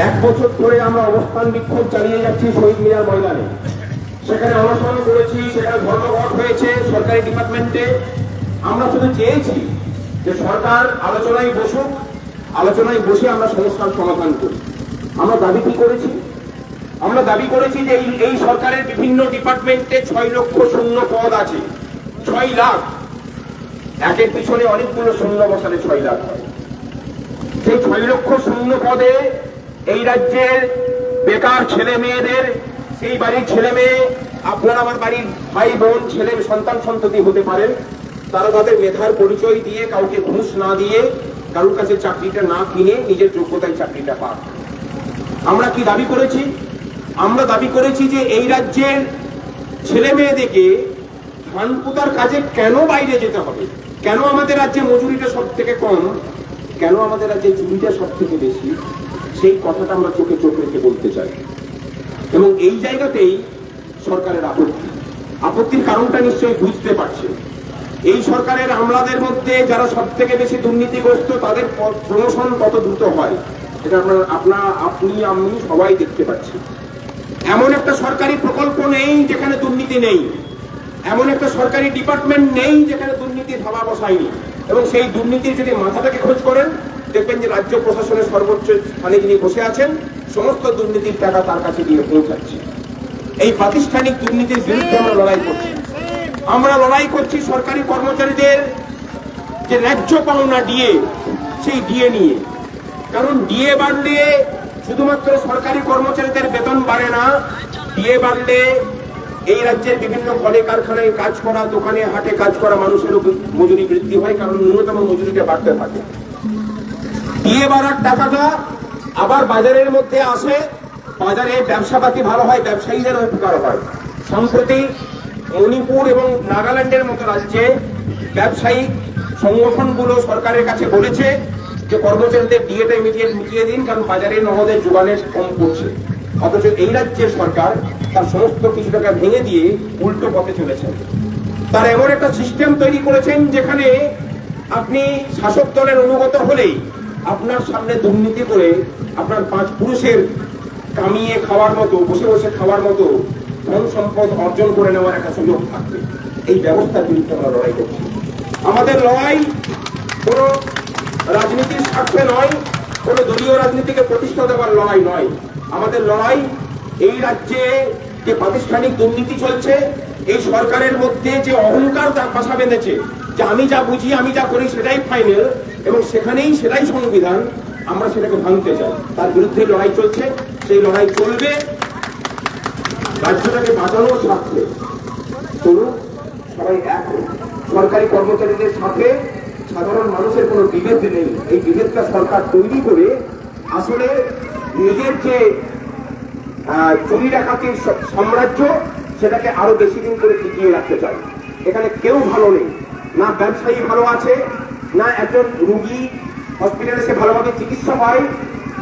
এক বছর ধরে আমরা অবস্থান বিক্ষোভ চালিয়ে যাচ্ছি শহীদ মিনার ময়দানে। সেখানে অনশন করেছি, সেখানে ধর্মঘট হয়েছে সরকারি ডিপার্টমেন্টে। আমরা শুধু চেয়েছি যে সরকার আলোচনায় বসুক, আলোচনায় বসে আমরা সমস্যার সমাধান করি। আমরা দাবি কি করেছি? আমরা দাবি করেছি যে এই সরকারের বিভিন্ন ডিপার্টমেন্টে 6 লক্ষ শূন্য পদ আছে। 6 লাখ, একের পিছনে অনেকগুলো শূন্য বসালে 6 লাখ হয়। সেই 6 লক্ষ শূন্য পদে এই রাজ্যের বেকার ছেলে মেয়েদের, সেই বাড়ির ছেলে মেয়ে, আপনার আমার বাড়ির ভাই বোন ছেলে সন্তান সন্ততি হতে পারেন, তারা তাদের মেধার পরিচয় দিয়ে, কাউকে ঘুষ না দিয়ে, কারোর কাছে চাকরিটা না কিনে নিজের যোগ্যতায় চাকরিটা পাক। আমরা কি দাবি করেছি? আমরা দাবি করেছি যে এই রাজ্যের ছেলে মেয়েদেরকে ধান পোঁতার কাজে কেন বাইরে যেতে হবে? কেন আমাদের রাজ্যে মজুরিটা সব থেকে কম? কেন আমাদের রাজ্যে চুরিটা সব থেকে বেশি? সেই কথাটা আমরা চোখে চোখ রেখে বলতে চাই। এবং এই জায়গাতেই সরকারের আপত্তির কারণটা নিশ্চয়ই বুঝতে পারছে। এই সরকারের আমলাদের মধ্যে যারা সব থেকে বেশি দুর্নীতিগ্রস্ত, তাদের প্রমোশন কত দ্রুত হয় এটা আপনি আমি সবাই দেখতে পাচ্ছি। এমন একটা সরকারি প্রকল্প নেই যেখানে দুর্নীতি নেই, এমন একটা সরকারি ডিপার্টমেন্ট নেই যেখানে দুর্নীতি ধাবা বসায়নি। এবং সেই দুর্নীতির যদি মাথাটাকে খোঁজ করেন, দেখবেন যে রাজ্য প্রশাসনের সর্বোচ্চ স্থানে যিনি বসে আছেন, সমস্ত দুর্নীতির টাকা তার কাছে দিয়ে পৌঁছাচ্ছে। এই প্রাতিষ্ঠানিক দুর্নীতির বিরুদ্ধে আমরা লড়াই করছি। আমরা লড়াই করছি সরকারি কর্মচারীদের যে ন্যায্য পাওনা ডিএ, সেই ডিএ নিয়ে। কারণ ডিএ বাড়লে শুধুমাত্র সরকারি কর্মচারীদের বেতন বাড়ে না, ডিএ বাড়লে এই রাজ্যের বিভিন্ন কলে কারখানায় কাজ করা, দোকানে হাটে কাজ করা মানুষেরও মজুরি বৃদ্ধি হয়, কারণ ন্যূনতম মজুরিটা বাড়তে থাকে। ডিএ বাড়ার টাকাটা আবার বাজারের মধ্যে আসে, বাজারে ব্যবসাপাতি ভালো হয়, ব্যবসায়ীদের উপকার হয়। সম্প্রতি মণিপুর এবং নাগাল্যান্ডের মতো রাজ্যে ব্যবসায়িক সংগঠনগুলো সরকারের কাছে বলেছে যে কর্মচারীদের ডিএটা মিটিয়ে দিন, কারণ বাজারে নগদের যোগানের কম পড়ছে। অথচ এই রাজ্যের সরকার তার সমস্ত কিছু টাকা ভেঙে দিয়ে উল্টো পথে চলেছেন। তারা এমন একটা সিস্টেম তৈরি করেছেন যেখানে আপনি শাসক দলের অনুগত হলেই আপনার সামনে দুর্নীতি করে আপনার 5 পুরুষের কামিয়ে খাওয়ার মতো, বসে বসে খাওয়ার মতো ধন সম্পদ অর্জন করে নেওয়ার একটা সুযোগ থাকবে। এই ব্যবস্থার বিরুদ্ধে আমরা লড়াই করছি। আমাদের লড়াই কোন রাজনীতির স্বার্থে নয়, কোন দলীয় রাজনীতিকে প্রতিষ্ঠা দেওয়ার লড়াই নয়। আমাদের লড়াই এই রাজ্যে যে প্রাতিষ্ঠানিক দুর্নীতি চলছে, এই সরকারের মধ্যে যে অহংকার তার বাসা বেঁধেছে, যে আমি যা বুঝি, আমি যা করি সেটাই ফাইনাল এবং সেটাই সংবিধান, আমরা সেটাকে ভাঙতে চাই। তার বিরুদ্ধে লড়াই চলছে, সেই লড়াই চলবে রাজ্যটাকে বাঁচানোর স্বার্থে। চলুন সবাই এক। সরকারি কর্মচারীদের সাথে সাধারণ মানুষের কোনো বিভেদ নেই। এই বিভেদটা সরকার তৈরি করে আসলে নিজের যে চুরি ডাকাতির সাম্রাজ্য, সেটাকে আরো বেশি দিন করে টিকিয়ে রাখতে চায়। এখানে কেউ ভালো নেই, না ব্যবসায়ী ভালো আছে, না একজন রুগী হসপিটালে সে ভালোভাবে চিকিৎসা পায়,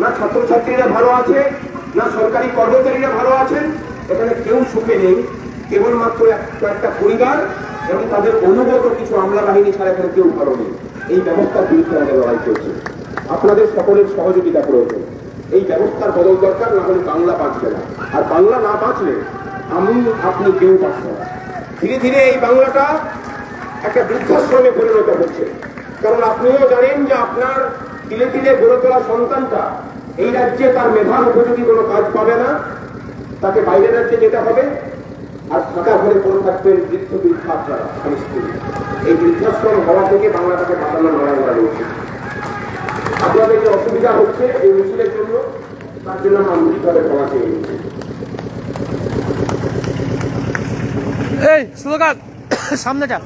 না ছাত্রছাত্রীরা ভালো আছে, না সরকারি কর্মচারীরা ভালো আছেন। এখানে কেউ সুখে নেই, কেবলমাত্র একটা পরিবার এবং তাদের অনুগত কিছু আমলা বাহিনী ছাড়া এখানে কেউ ভালো নেই। এই ব্যবস্থার বিরুদ্ধে আমাদের লড়াই চলছে। আপনাদের সকলের সহযোগিতা প্রয়োজন। এই ব্যবস্থার বদল দরকার, না হলে বাংলা বাঁচবে না। আর বাংলা না বাঁচলে আমি আপনি কেউ বাঁচবে না। ধীরে ধীরে এই বাংলাটা একটা বৃদ্ধাশ্রমে পরিণত হচ্ছে। কারণ আপনিও জানেন যে আপনার তিলে তিলে গড়ে তোলা সন্তানটা এই রাজ্যে তার মেধার উপযোগী কোনো কাজ পাবে না, তাকে বাইরের রাজ্যে যেতে হবে। আর ফাঁকা ঘরে পড়ে থাকবেন বৃদ্ধা যারা স্বামী স্ত্রী। এই বৃদ্ধাশ্রম হওয়া থেকে বাংলাটাকে বাঁচানোর লড়াই করা উচিত। আপনাদের যে অসুবিধা হচ্ছে এই মিছিলের জন্য, তার জন্য আমরা আন্তরিকভাবে ক্ষমা চেয়ে নিচ্ছি। এই স্লোগান সামনে যা।